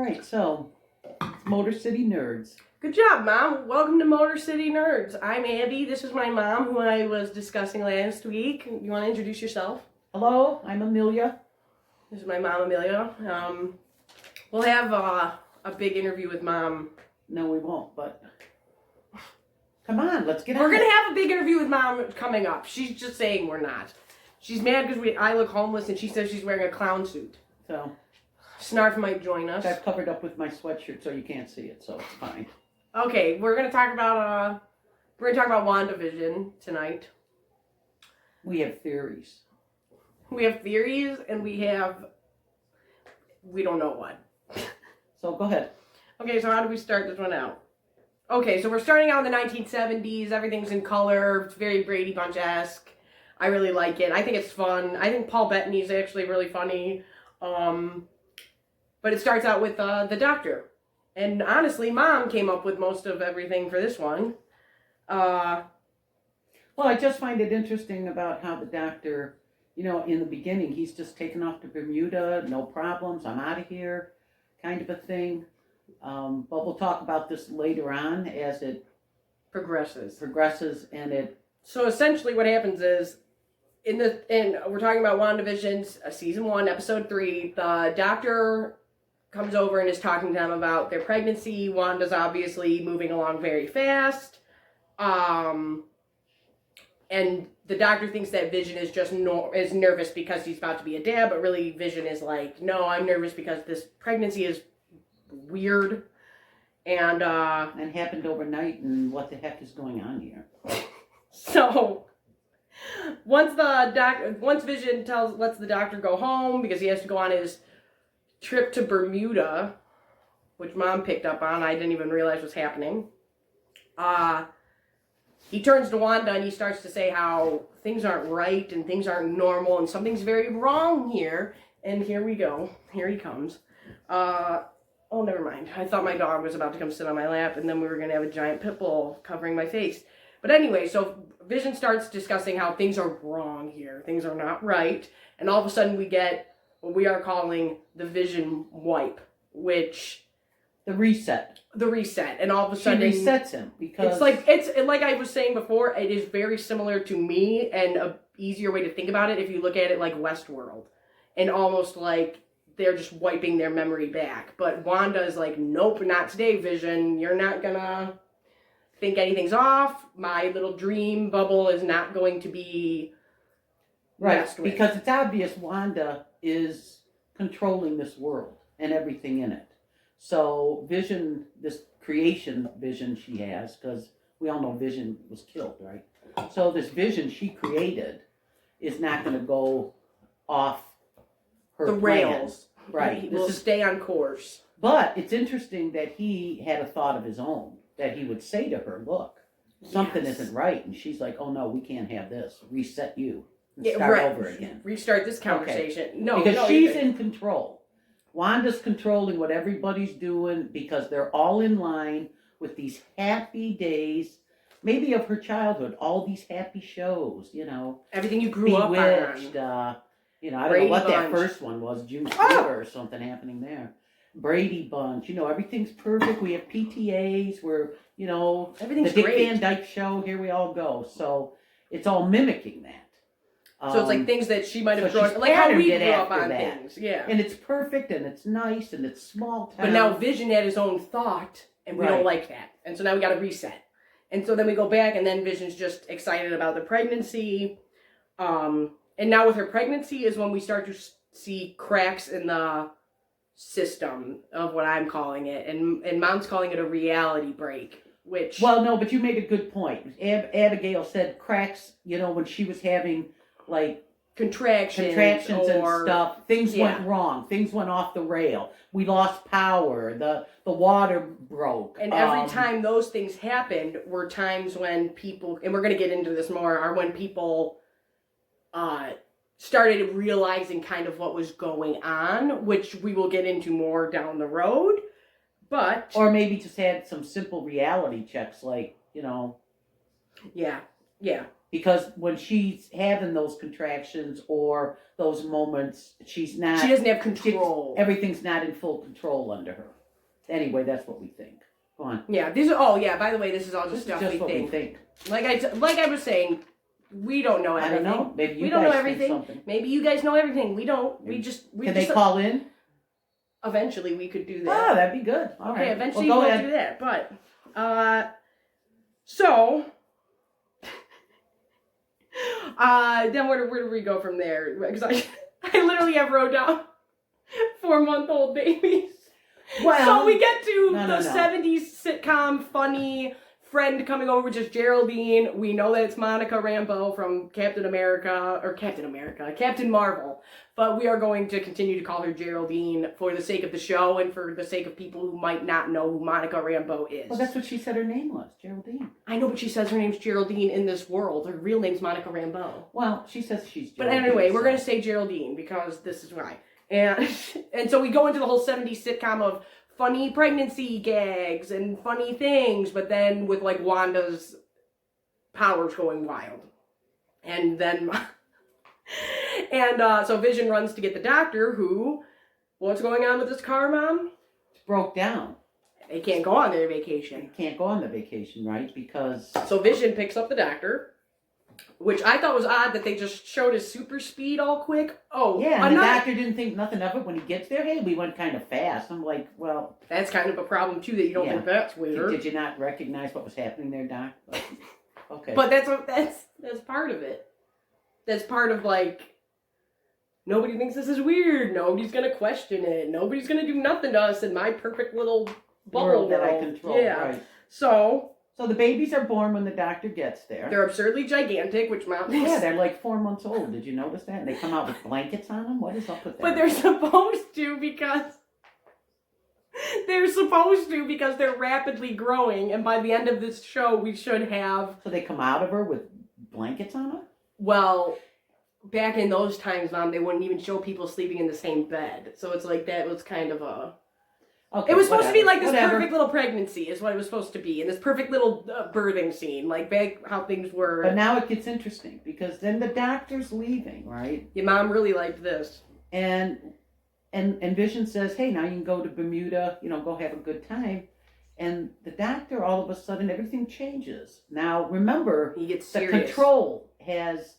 right, so Motor City Nerds. Good job, Mom. Welcome to Motor City Nerds. I'm Abby. This is my mom, who I was discussing last week. You want to introduce yourself? Hello, I'm Amelia. This is my mom, Amelia. We'll have a big interview with Mom. No, we won't, but come on, let's get on. We're going to have a big interview with Mom coming up. She's just saying we're not. She's mad because I look homeless and she says she's wearing a clown suit. So, Snarf might join us. I've covered up with my sweatshirt so you can't see it, so it's fine. Okay, we're going to talk about WandaVision tonight. We have theories. We have theories and we don't know what. So go ahead. Okay, so how do we start this one out? Okay, so we're starting out in the 1970s. Everything's in color. It's very Brady Bunch-esque. I really like it. I think it's fun. I think Paul Bettany's actually really funny. But it starts out with the doctor. And honestly, Mom came up with most of everything for this one. Well, I just find it interesting about how the doctor, in the beginning, he's just taken off to Bermuda, no problems, I'm out of here, kind of a thing. But we'll talk about this later on as it progresses. And it... So essentially what happens is, we're talking about WandaVision, season 1, episode 3, the doctor comes over and is talking to them about their pregnancy. Wanda's obviously moving along very fast. And the doctor thinks that Vision is just is nervous because he's about to be a dad, but really Vision is like, no, I'm nervous because this pregnancy is weird. And happened overnight, and what the heck is going on here? So once Vision lets the doctor go home because he has to go on his trip to Bermuda, which Mom picked up on, I didn't even realize was happening. He turns to Wanda and he starts to say how things aren't right and things aren't normal and something's very wrong here. And here we go. Here he comes. Oh, never mind. I thought my dog was about to come sit on my lap and then we were going to have a giant pit bull covering my face. But anyway, so Vision starts discussing how things are wrong here. Things are not right. And all of a sudden we get what we are calling the Vision wipe, which... The reset. And all of a sudden... She resets him because... It's like I was saying before, it is very similar to me, and a easier way to think about it if you look at it like Westworld. And almost like they're just wiping their memory back. But Wanda is like, nope, not today, Vision. You're not gonna think anything's off. My little dream bubble is not going to be messed with. Because it's obvious Wanda is controlling this world and everything in it. So Vision, this creation Vision she has, because we all know Vision was killed, right? So this Vision she created is not going to go off her the rails. Right. He will stay on course. But it's interesting that he had a thought of his own, that he would say to her, look, something isn't right. And she's like, oh no, we can't have this. Reset you. Start over again. Restart this conversation. Okay. Because she's in control. Wanda's controlling what everybody's doing because they're all in line with these happy days, maybe of her childhood, all these happy shows, Everything you grew up on. Bewitched, I don't know what that first one was, June 4th or something happening there. Brady Bunch, everything's perfect. We have PTAs, we're, everything's the Dick great. Van Dyke Show, here we all go. So it's all mimicking that. So it's like things that she might have grown up, like how we grew up on things. Yeah. And it's perfect and it's nice and it's small town. But now Vision had his own thought and we don't like that. And so now we got to reset. And so then we go back and then Vision's just excited about the pregnancy. And now with her pregnancy is when we start to see cracks in the system of what I'm calling it. And Mom's calling it a reality break. Which... Well, no, but you made a good point. Abigail said cracks, when she was having... like contractions and stuff. Things went wrong. Things went off the rail. We lost power. The water broke. And every time those things happened were times when people, and we're going to get into this more, are when people started realizing kind of what was going on, which we will get into more down the road. But or maybe just had some simple reality checks, like, Yeah. Because when she's having those contractions or those moments, she's not. She doesn't have control. Everything's not in full control under her. Anyway, that's what we think. Go on. Yeah, these are. Oh, yeah. By the way, this is all just stuff we what think. we think. Like I was saying, we don't know everything. I don't know. Maybe we you don't guys know everything. think something. Maybe you guys know everything. We don't. Can they call in? Eventually, we could do that. Oh, that'd be good. All okay, right. eventually well, we'll do that. But, so, then where do we go from there? Because I literally have wrote down 4-month-old babies. Well, so we get to no. 70s sitcom funny friend coming over, which is Geraldine. We know that it's Monica Rambeau from Captain Marvel. But we are going to continue to call her Geraldine for the sake of the show and for the sake of people who might not know who Monica Rambeau is. Well, that's what she said her name was, Geraldine. I know, but she says her name's Geraldine in this world. Her real name's Monica Rambeau. Well, she says she's Geraldine. But anyway, we're going to say Geraldine because this is why. And so we go into the whole 70s sitcom of funny pregnancy gags and funny things, but then with like Wanda's powers going wild. And then so Vision runs to get the doctor who, what's going on with this car, Mom? It's broke down. They can't go on their vacation. They can't go on the vacation, right? Because... So Vision picks up the doctor, which I thought was odd that they just showed his super speed all quick. Oh, yeah, and the doctor didn't think nothing of it when he gets there. Hey, we went kind of fast. I'm like, well... That's kind of a problem, too, that you don't think that's weird. Did you not recognize what was happening there, Doc? Okay. But that's part of it. That's part of, like, nobody thinks this is weird. Nobody's going to question it. Nobody's going to do nothing to us in my perfect little bubble world. That I control, right. So the babies are born when the doctor gets there. They're absurdly gigantic, which Mom thinks... Yeah, they're like 4 months old. Did you notice that? And they come out with blankets on them? What is up with that? But they're supposed to because they're rapidly growing, and by the end of this show, we should have... So they come out of her with blankets on them? Well, back in those times, Mom, they wouldn't even show people sleeping in the same bed. So it's like that was kind of a... Okay, it was supposed to be like this perfect little pregnancy is what it was supposed to be. And this perfect little birthing scene, like back how things were. But now it gets interesting because then the doctor's leaving, right? Your mom really liked this. And Vision says, hey, now you can go to Bermuda, go have a good time. And the doctor, all of a sudden, everything changes. Now, remember, he gets serious. The control has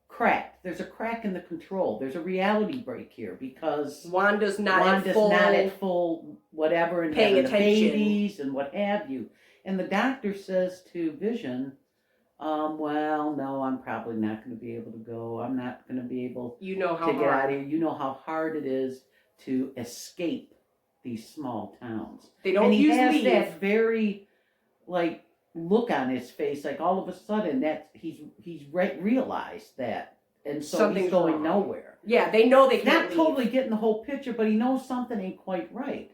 cracked. There's a crack in the control. There's a reality break here because Wanda's not at full whatever and paying having attention. The babies and what have you. And the doctor says to Vision, well, no, I'm probably not going to be able to go. I'm not going to be able to get out of here. You know how hard it is to escape these small towns. They don't use leave. And he has that very, look on his face, like all of a sudden that he's realized that, and so something's he's going wrong. Nowhere. Yeah, they know they can't not totally getting the whole picture, but he knows something ain't quite right.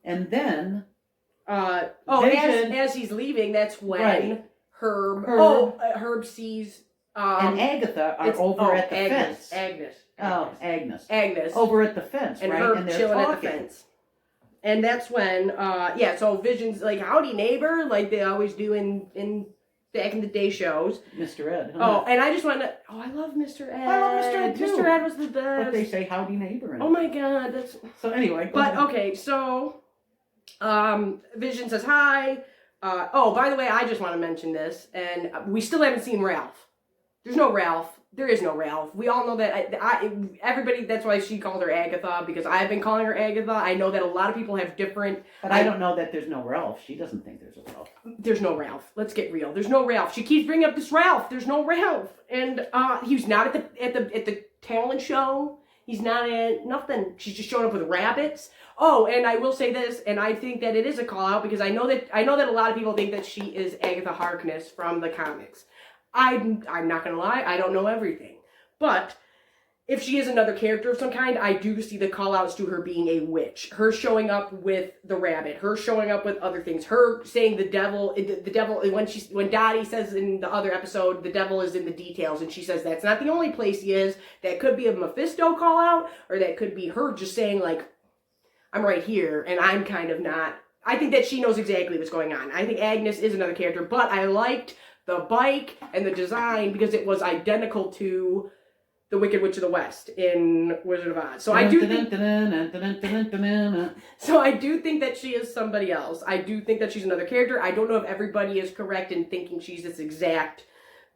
And then, as he's leaving, that's when Herb sees and Agatha are over at the fence. Agnes over at the fence, and right? Herb and they're chilling talking. at the fence. And that's when, so Vision's like, howdy neighbor, like they always do in back in the day shows. Mr. Ed. Huh? Oh, and I just want to, I love Mr. Ed. I love Mr. Ed too. Mr. Ed was the best. But they say howdy neighbor. Oh my God, that's... So anyway, but ahead. Okay, so, Vision says hi. By the way, I just want to mention this, and we still haven't seen Ralph. There's no Ralph. There is no Ralph. We all know that. Everybody, that's why she called her Agatha, because I've been calling her Agatha. I know that a lot of people have different... But I don't know that there's no Ralph. She doesn't think there's a Ralph. There's no Ralph. Let's get real. There's no Ralph. She keeps bringing up this Ralph. There's no Ralph. And he's not at the talent show. He's not at nothing. She's just showing up with rabbits. Oh, and I will say this, and I think that it is a call out because I know that a lot of people think that she is Agatha Harkness from the comics. I'm not going to lie, I don't know everything. But if she is another character of some kind, I do see the call-outs to her being a witch. Her showing up with the rabbit. Her showing up with other things. Her saying the devil, when Dottie says in the other episode, the devil is in the details, and she says that's not the only place he is. That could be a Mephisto call-out, or that could be her just saying, like, I'm right here, and I'm kind of not. I think that she knows exactly what's going on. I think Agnes is another character, but I liked the bike and the design because it was identical to the Wicked Witch of the West in Wizard of Oz. So I do think that she is somebody else. I do think that she's another character. I don't know if everybody is correct in thinking she's this exact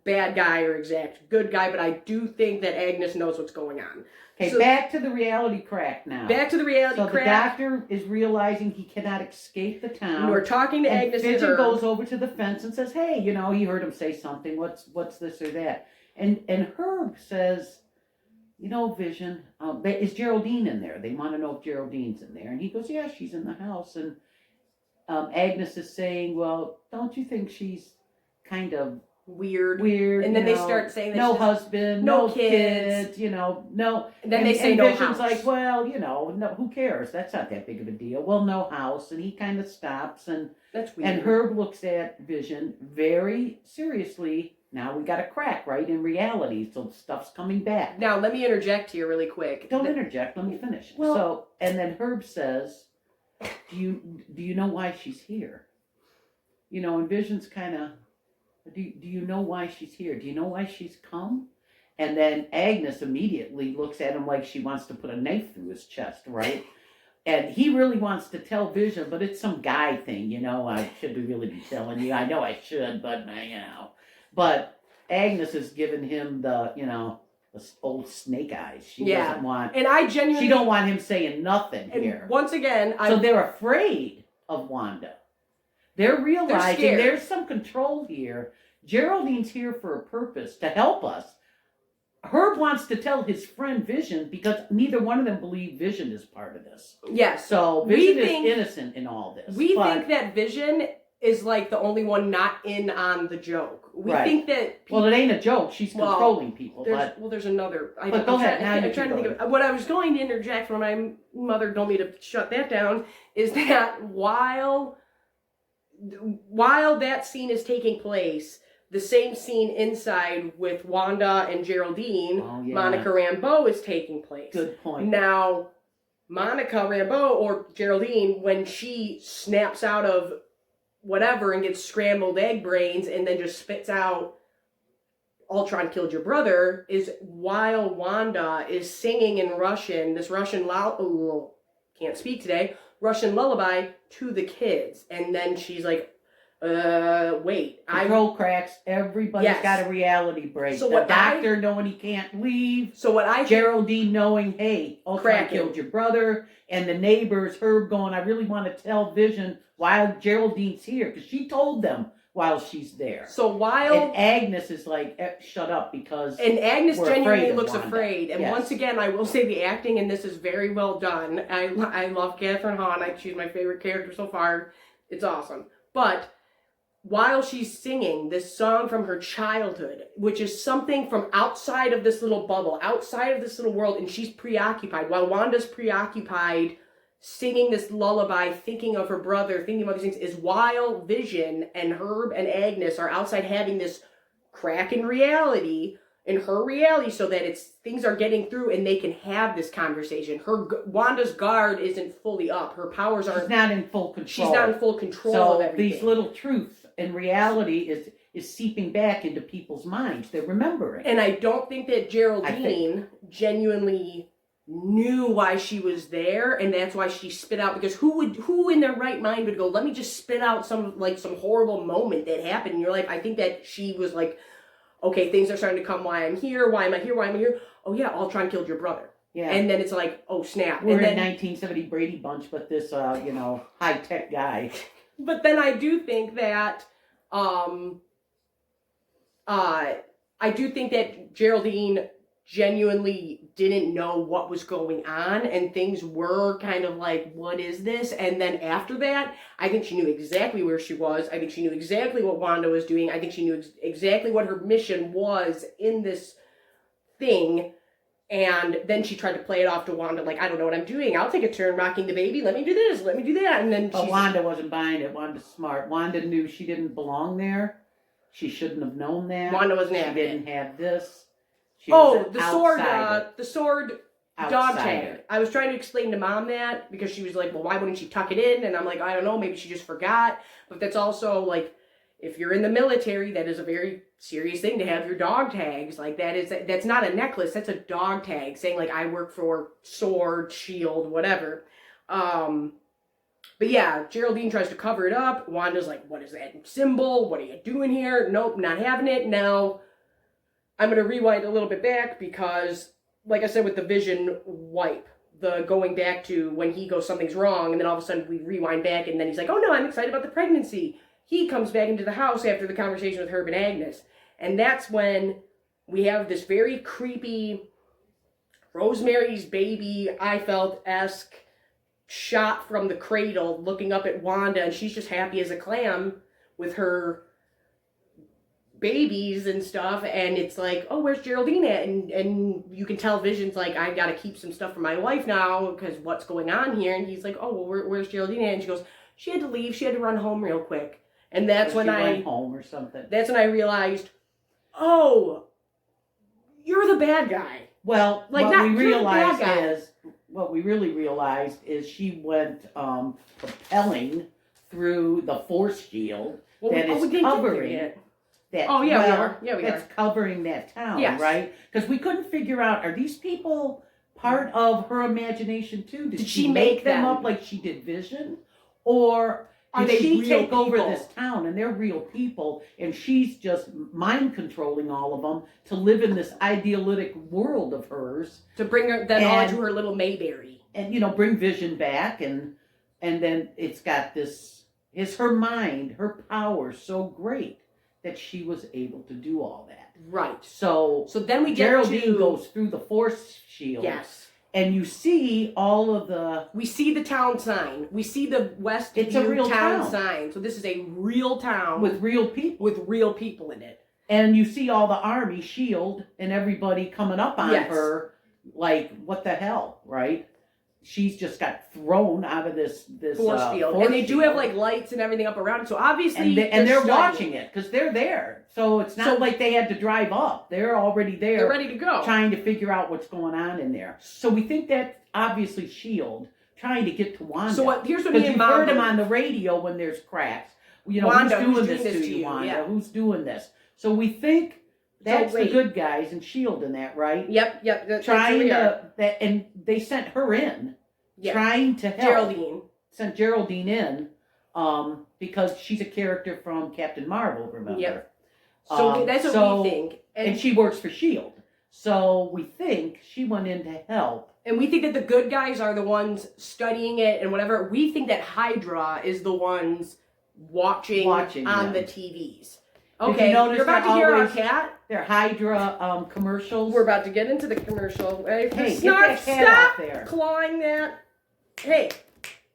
bad guy or exact good guy, but I do think that Agnes knows what's going on. Okay, so, back to the reality crack now. Back to the reality crack. So the doctor is realizing he cannot escape the town. And we're talking to Agnes and Vision goes over to the fence and says, hey, he heard him say something. What's this or that? And Herb says, Vision, is Geraldine in there? They want to know if Geraldine's in there. And he goes, yeah, she's in the house. And Agnes is saying, well, don't you think she's kind of weird? And then they start saying that no husband, no kids, no. And then they say no Vision's house. like, well, no, who cares? That's not that big of a deal. Well, no house. And he kind of stops. And that's weird. And Herb looks at Vision very seriously. Now we got a crack, right, in reality, so stuff's coming back. Now, let me interject here really quick. Don't interject, let me finish. Well, and then Herb says, do you know why she's here? And Vision's kind of, do you know why she's here? Do you know why she's come? And then Agnes immediately looks at him like she wants to put a knife through his chest, right? And he really wants to tell Vision, but it's some guy thing, I should really be telling you. I know I should, but, But Agnes has given him the old snake eyes. She doesn't want, and I genuinely, she don't want him saying nothing here. Once again, so they're afraid of Wanda. They're realizing there's some control here. Geraldine's here for a purpose, to help us. Herb wants to tell his friend Vision because neither one of them believe Vision is part of this. Yes. So Vision is innocent in all this. We think that Vision is like the only one not in on the joke. We think that well, it ain't a joke. She's controlling people. There's another. But go ahead. I'm trying to think of what I was going to interject when my mother told me to shut that down. Is that while that scene is taking place, the same scene inside with Wanda and Geraldine, Monica Rambeau is taking place. Good point. Now, Monica Rambeau or Geraldine, when she snaps out of whatever and gets scrambled egg brains and then just spits out Ultron killed your brother, is while Wanda is singing in Russian, this Russian can't speak today, Russian lullaby to the kids. And then she's like, wait. Control cracks. Everybody's got a reality break. So the doctor knowing he can't leave. So what I Geraldine knowing, hey, Ultron killed your brother. And the neighbors, Herb going, I really want to tell Vision while Geraldine's here. Because she told them while she's there. So while... And Agnes is like, shut up because... And Agnes genuinely looks afraid. And once again, I will say the acting in this is very well done. I love Catherine Hahn. She's my favorite character so far. It's awesome. But... while she's singing this song from her childhood, which is something from outside of this little bubble, outside of this little world, and she's preoccupied, while Wanda's preoccupied singing this lullaby, thinking of her brother, thinking about these things, is while Vision and Herb and Agnes are outside having this crack in reality, in her reality, so that things are getting through and they can have this conversation. Wanda's guard isn't fully up. Her powers aren't... She's not in full control. She's not in full control of everything. So these little truths in reality is seeping back into people's minds. They're remembering. And I don't think that Geraldine genuinely knew why she was there, and that's why she spit out, because who in their right mind would go, let me just spit out some horrible moment that happened in your life? I think that she was like, okay, things are starting to come. Why I'm here? Why am I here? Why am I here? Oh yeah, Ultron killed your brother. Yeah. And then it's like, oh snap. We're in 1970 Brady Bunch, but this, high-tech guy. But then I do think that, Geraldine genuinely didn't know what was going on, and things were kind of like, what is this? And then after that, I think she knew exactly where she was. I think she knew exactly what Wanda was doing. I think she knew exactly what her mission was in this thing. And then she tried to play it off to Wanda, like, I don't know what I'm doing. I'll take a turn rocking the baby. Let me do this. Let me do that. And then Wanda wasn't buying it. Wanda's smart. Wanda knew she didn't belong there. She shouldn't have known that. Wanda wasn't having it. She didn't have this. She the sword dog tag. I was trying to explain to Mom that because she was like, well, why wouldn't she tuck it in? And I'm like, I don't know, maybe she just forgot. But that's also like, if you're in the military, that is a very serious thing to have your dog tags. Like that's not a necklace, that's a dog tag saying like I work for sword, shield, whatever. But yeah, Geraldine tries to cover it up. Wanda's like, what is that symbol? What are you doing here? Nope, not having it. Now, I'm going to rewind a little bit back because, like I said, with the Vision wipe, the going back to when he goes, something's wrong, and then all of a sudden we rewind back, and then he's like, oh no, I'm excited about the pregnancy. He comes back into the house after the conversation with Herb and Agnes. And that's when we have this very creepy Rosemary's Baby, I felt-esque shot from the cradle looking up at Wanda, and she's just happy as a clam with her babies and stuff, and it's like, oh, where's Geraldine at? And you can tell Vision's like, I gotta keep some stuff for my wife now because what's going on here. And he's like, oh, well, where's Geraldine at? And she goes, she had to leave, she had to run home real quick. And that's when I went home or something. That's when I realized, oh, you're the bad guy. Well, like what we really realized is she went propelling through the force shield that is covering that. Oh yeah, we are. Yeah, we that's are. Covering that town, yes. Right? Because we couldn't figure out, are these people part of her imagination too? Did she make them up like she did Vision, or did she take over this town and they're real people and she's just mind controlling all of them to live in this idealistic world of hers, to bring them all to her little Mayberry, and bring Vision back, and then it's got this, is her mind, her power so great that she was able to do all that. Right. So then we Geraldine goes through the force shield. Yes. And you see all of the... We see the town sign. We see the West It's a real town sign. So this is a real town. With real people. With real people in it. And you see all the army, SHIELD, and everybody coming up on her like, what the hell, right? She's just got thrown out of this force field. And they do have like lights and everything up around. So obviously... And they're watching it because they're there. So it's not like they had to drive up. They're already there. They're ready to go. Trying to figure out what's going on in there. So we think that's obviously SHIELD trying to get to Wanda. So here's what me and Mom... You've heard them on the radio when there's cracks. Wanda, who's doing this to you, Wanda? Yeah. Who's doing this? So we think that's the good guys and SHIELD in that, right? Yep. And they sent her in. Yep. Trying to help. Geraldine. Sent Geraldine in because she's a character from Captain Marvel, remember? Yep. So that's what we think. And she works for SHIELD. So we think she went in to help. And we think that the good guys are the ones studying it and whatever. We think that Hydra is the ones watching on the TVs. Okay, you're about to hear our cat. They're Hydra commercials. We're about to get into the commercial. Hey, get that cat stop off there. Clawing that. Hey,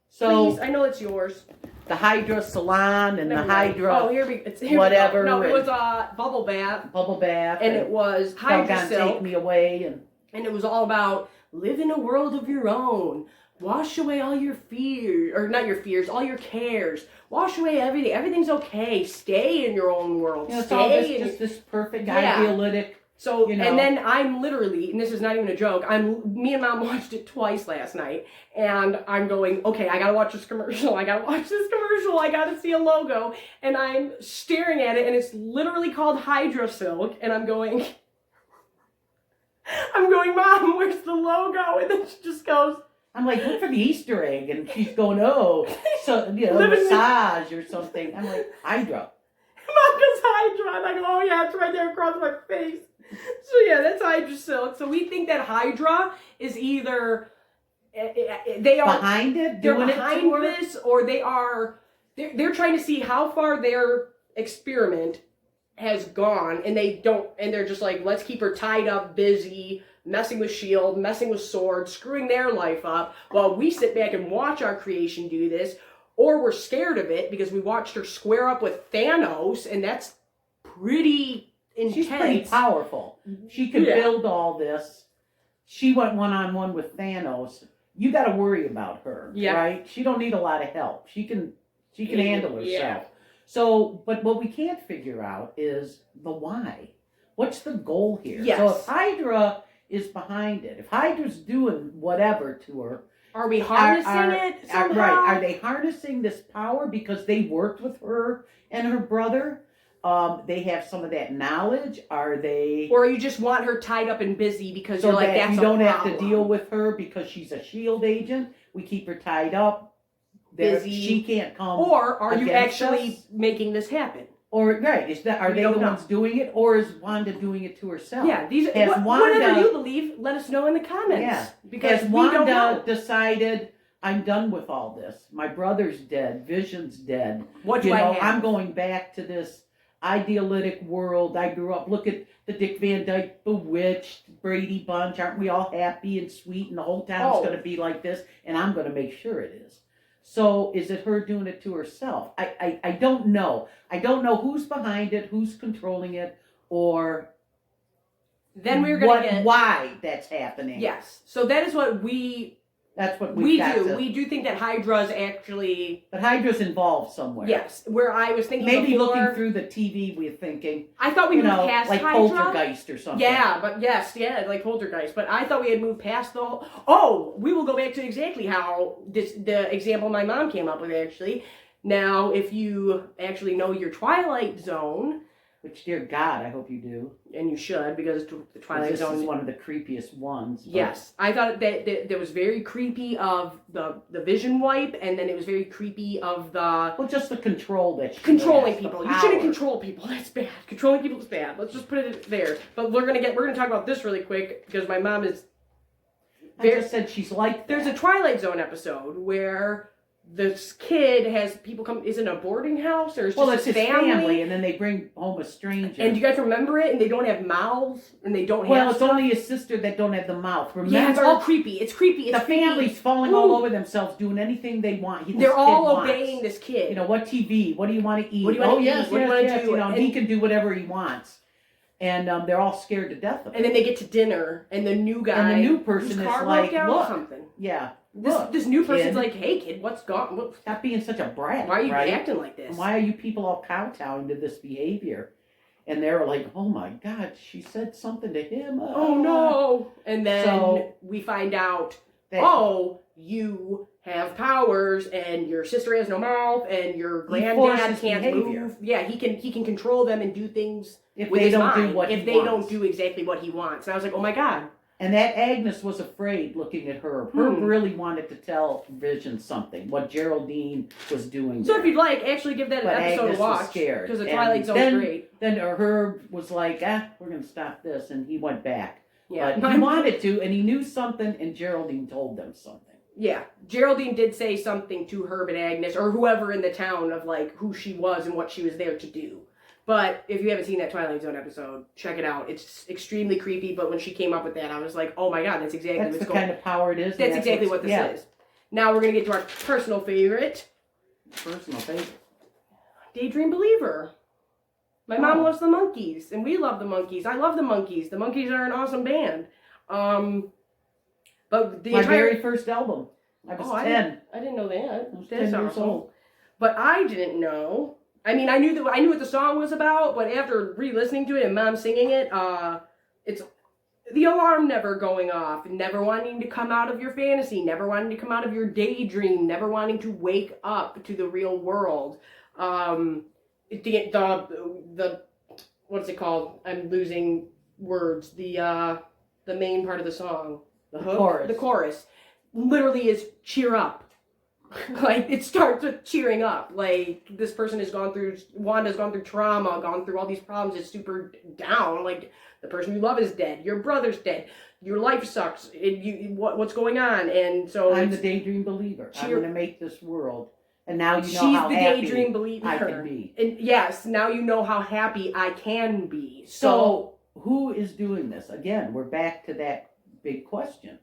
so please, I know it's yours. The Hydra salon and the Hydra. Oh, here we whatever. No, it was a bubble bath. And it was Hydra Silk. Take me away. And it was all about live in a world of your own. Wash away all your fears, or not your fears, all your cares. Wash away everything. Everything's okay. Stay in your own world. It's all this perfect, idealistic. So, and then I'm literally, and this is not even a joke, me and Mom watched it twice last night, and I'm going, okay, I gotta watch this commercial, I gotta see a logo, and I'm staring at it, and it's literally called Hydra Silk, and I'm going, Mom, where's the logo? And then she just goes, I'm like, look for the Easter egg, and she's going, oh, so, massage or something. I'm like, Hydra. Mom goes, Hydra, and I go, oh yeah, it's right there across my face. So yeah, that's Hydra Silk. So we think that Hydra is either they are behind it, they're behind this, or they're trying to see how far their experiment has gone, and they're just like, let's keep her tied up, busy, messing with SHIELD, messing with SWORD, screwing their life up, while we sit back and watch our creation do this, or we're scared of it because we watched her square up with Thanos, and that's pretty intense. She's pretty powerful. She can build all this. She went one-on-one with Thanos. You got to worry about her, right? She don't need a lot of help. She can handle herself. Yeah. So, but what we can't figure out is the why. What's the goal here? Yes. So if Hydra is behind it, if Hydra's doing whatever to her, Are we harnessing it somehow? Right. Are they harnessing this power because they worked with her and her brother? They have some of that knowledge. Are they? Or you just want her tied up and busy because so you're like, that that's you don't a have problem. to deal with her because she's a SHIELD agent. We keep her tied up. Busy. She can't come. Or are you actually us? making this happen? Or right? Are they the ones doing it, or is Wanda doing it to herself? Yeah, Whatever you believe, let us know in the comments. Yeah, because has we don't know. Wanda decided, I'm done with all this. My brother's dead. Vision's dead. What do I have? I'm going back to this idealistic world I grew up. Look at the Dick Van Dyke Bewitched Brady Bunch. Aren't we all happy and sweet? And the whole town's going to be like this, and I'm going to make sure it is. So is it her doing it to herself? I don't know. I don't know who's behind it, who's controlling it, or then we're going to get why that's happening. Yes. So that is what that's what we do. We do think that Hydra's actually... But Hydra's involved somewhere. Yes. Where I was thinking maybe before, looking through the TV, we're thinking... I thought we moved past like Hydra. Poltergeist or something. Yeah, but like Poltergeist. But I thought we had moved past the whole... Oh, we will go back to exactly how the example my mom came up with, actually. Now, if you actually know your Twilight Zone... Which, dear God, I hope you do. And you should, because the Twilight Zone is one of the creepiest ones. But... Yes. I thought that was very creepy of the Vision wipe, and then it was very creepy of the... Well, just the control that she controlling has, people. You shouldn't control people. That's bad. Controlling people is bad. Let's just put it there. But we're gonna talk about this really quick, because my mom is... I just said she's like that. There's a Twilight Zone episode where... This kid has people come. Is it a boarding house or it's his family, and then they bring home a stranger. And do you guys remember it? And they don't have mouths, and they don't have. Well, it's only his sister that don't have the mouth. Remember? Yeah, it's all creepy. It's creepy. The family's falling all over themselves, doing anything they want. They're all obeying this kid. You know, what TV? What do you want to eat? What do you want to eat? Yes, what do you want to do? You know, he can do whatever he wants. And they're all scared to death of him. And then they get to dinner, and the new guy, and the new person is like, look, something. Yeah. This new person's like, hey kid, what's gone? Stop being such a brat. Why are you acting like this? And why are you people all kowtowing to this behavior? And they're like, oh my God, she said something to him. Oh no. And then we find out, you have powers, and your sister has no mouth, and your granddad can't move. Yeah, he can control them and do things if with they his don't mind, do what if he they wants. don't do exactly what he wants. And I was like, oh my God. And that Agnes was afraid looking at her. Herb really wanted to tell Vision something, what Geraldine was doing. So if you'd like, actually give that an episode Agnes a watch. was scared. Because the Twilight Zone's great. Then Herb was like, we're going to stop this. And he went back. Yeah. But he wanted to, and he knew something, and Geraldine told them something. Yeah. Geraldine did say something to Herb and Agnes, or whoever in the town, of like who she was and what she was there to do. But if you haven't seen that Twilight Zone episode, check it out. It's extremely creepy, but when she came up with that, I was like, oh my God, that's exactly what's going on. That's the kind of power it is. That's exactly what this is. Now we're going to get to our personal favorite. Personal favorite? Daydream Believer. My mom loves the Monkees, and we love the Monkees. I love the Monkees. The Monkees are an awesome band. But my very first album. I was 10. I didn't know that. I was 10 years old. But I didn't know. I mean, I knew what the song was about, but after re-listening to it and Mom singing it, it's the alarm never going off, never wanting to come out of your fantasy, never wanting to come out of your daydream, never wanting to wake up to the real world. The what's it called? I'm losing words. The main part of the song, the hook, the chorus, literally is cheer up. Like, it starts with cheering up. Like, this person Wanda's gone through trauma, gone through all these problems, is super down. Like, the person you love is dead. Your brother's dead. Your life sucks. What's going on? And so I'm the daydream believer. I'm going to make this world. And now you know how happy daydream believer. I can be. And yes, now you know how happy I can be. So who is doing this? Again, we're back to that big question.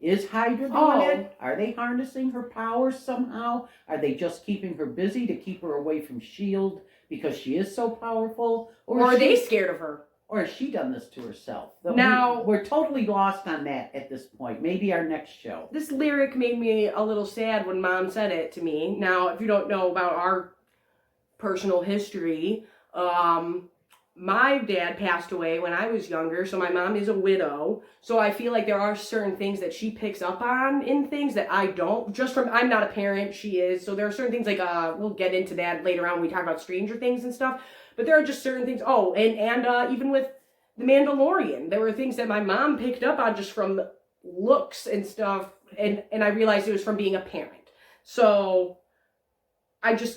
Is Hydra doing it? Are they harnessing her powers somehow? Are they just keeping her busy to keep her away from S.H.I.E.L.D. because she is so powerful? Or are they scared of her? Or has she done this to herself? Now, we're totally lost on that at this point. Maybe our next show. This lyric made me a little sad when Mom said it to me. Now, if you don't know about our personal history, my dad passed away when I was younger, so my mom is a widow. So I feel like there are certain things that she picks up on in things that I don't. Just from, I'm not a parent, she is. So there are certain things like, we'll get into that later on when we talk about Stranger Things and stuff. But there are just certain things. Oh, and even with The Mandalorian, there were things that my mom picked up on just from looks and stuff. And I realized it was from being a parent. So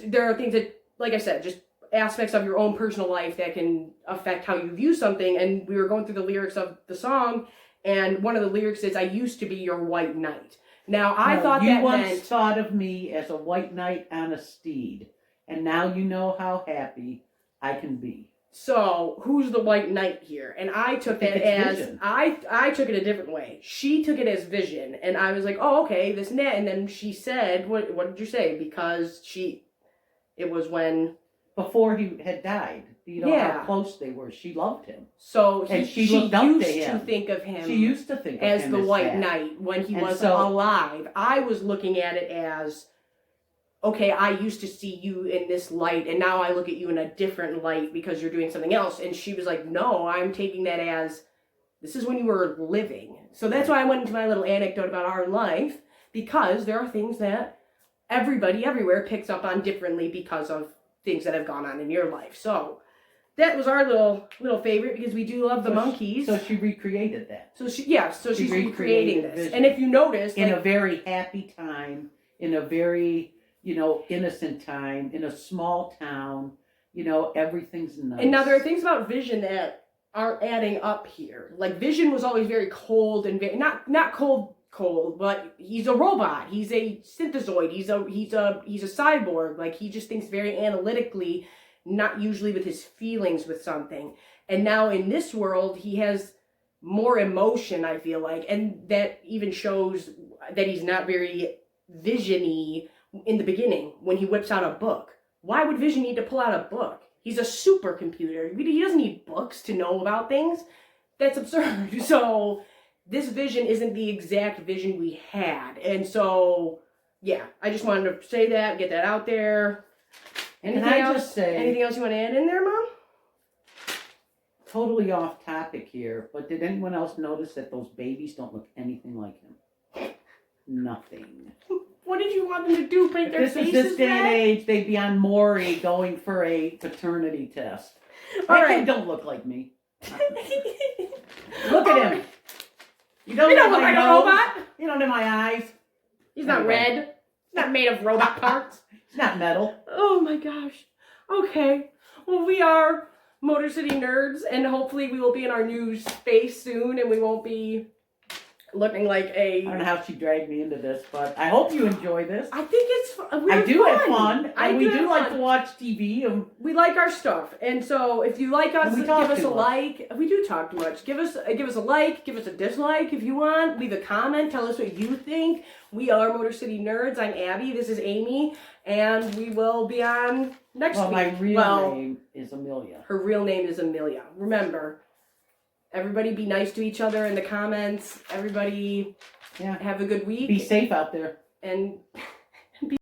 there are things that, like I said, just aspects of your own personal life that can affect how you view something. And we were going through the lyrics of the song, and one of the lyrics is, "I used to be your white knight." Now, I thought you that once meant... thought of me as a white knight on a steed, and now you know how happy I can be. So, who's the white knight here? And I took that as... Vision. I took it a different way. She took it as Vision, and I was like, oh, okay, this and that. And then she said, what did you say? Because it was when... Before he had died, you know how close they were. She loved him. So she looked up to him. She used to think of him. She used to think of as him the as white that. knight when he wasn't alive. I was looking at it as, okay, I used to see you in this light, and now I look at you in a different light because you're doing something else. And she was like, no, I'm taking that as, this is when you were living. So that's why I went into my little anecdote about our life, because there are things that everybody everywhere picks up on differently because of things that have gone on in your life. So that was our little favorite, because we do love the monkeys. So she recreated that. So she's recreating this. Vision. And if you notice, in a very happy time, in a very, innocent time, in a small town, everything's nice. And now there are things about Vision that aren't adding up here. Like, Vision was always very cold and very, not cold, but he's a robot. He's a synthezoid. He's a cyborg. Like, he just thinks very analytically, not usually with his feelings with something. And now in this world, he has more emotion, I feel like, and that even shows that he's not very Vision-y in the beginning when he whips out a book. Why would Vision need to pull out a book? He's a supercomputer. He doesn't need books to know about things. That's absurd. So this Vision isn't the exact Vision we had. And so, yeah, I just wanted to say that, get that out there. Anything else you want to add in there, Mom? Totally off topic here, but did anyone else notice that those babies don't look anything like him? Nothing. What did you want them to do? Paint their faces this day red? and age, they'd be on Maury going for a paternity test. They don't look like me. Look at him. You don't look like a robot. You don't have my eyes. He's not red. He's not made of robot parts. It's not metal. Oh my gosh. Okay. Well, we are Motor City Nerds, and hopefully we will be in our new space soon, and we won't be looking like a... I don't know how she dragged me into this, but I hope you enjoy this. I think it's I do have fun. We do like to watch TV. We like our stuff. And so if you like us, give us a like. We do talk too much. Give us a like. Give us a dislike if you want. Leave a comment. Tell us what you think. We are Motor City Nerds. I'm Abby. This is Amy. And we will be on next week. My real name is Amelia. Her real name is Amelia. Remember, everybody be nice to each other in the comments. Everybody have a good week. Be safe out there. And